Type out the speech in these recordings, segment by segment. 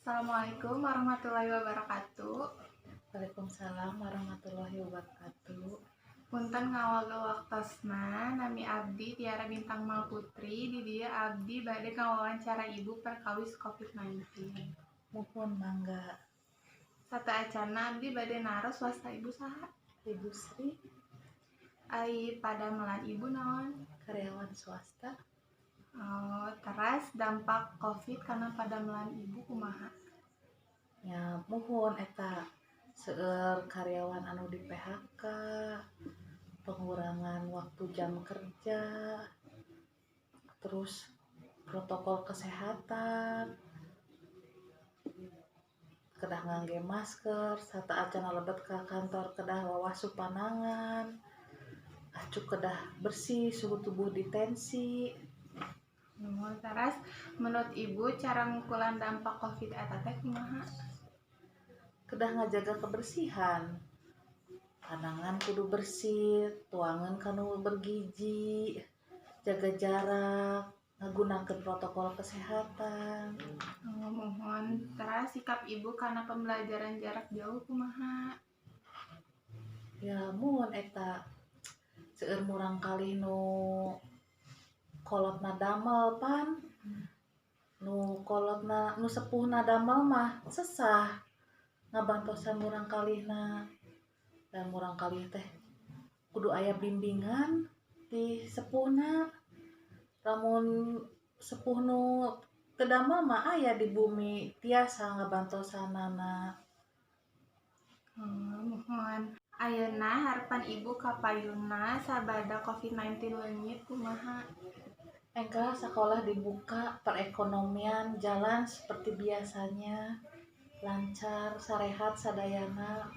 Assalamualaikum warahmatullahi wabarakatuh. Waalaikumsalam warahmatullahi wabarakatuh. Punten ngawalga waktosna, nami abdi Tiara Bintang Mal Putri. Di dia abdi bade ngawawancara ibu perkawis COVID-19. Muhun mangga. Sata acana abdi bade naros wasta ibu saha? Ibu Sri, Ai padamelan ibu naon? karyawan swasta. Teras dampak COVID karena padamelan ibu kumaha? Ya muhun eta seueur karyawan anu di PHK, pengurangan waktu jam kerja, terus protokol kesehatan, kedah ngangge masker, sarta acana lebet ka kantor kedah wawasu panangan, acu kedah bersih, suhu tubuh ditensi. Teras menurut ibu cara ngukulan dampak COVID eta teh kumaha? Kedah ngajaga kebersihan, panangan kudu bersih, tuangan kanu bergizi, jaga jarak, ngagunakeun protokol kesehatan. Mohon teras sikap ibu karena pembelajaran jarak jauh kumaha? Ya mun eta seueur murang kalih nu kolotna damel pan, nu sepuhna damel mah sesah ngabantosan murang kalihna. Dan murang kalih teh kudu aya bimbingan di sepuhna. Lamun sepuh nu teu damel mah aya di bumi tiasa ngabantosanana. Mohon ayeuna harapan ibu ka payuna sabada COVID-19 leungit kumaha? Engka sekolah dibuka, perekonomian jalan seperti biasanya, lancar, sarehat sadayana.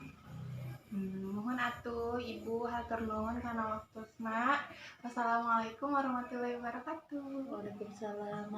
Mohon atuh ibu hatur nuhun kana waktosna. Wassalamualaikum warahmatullahi wabarakatuh. Waalaikumsalam.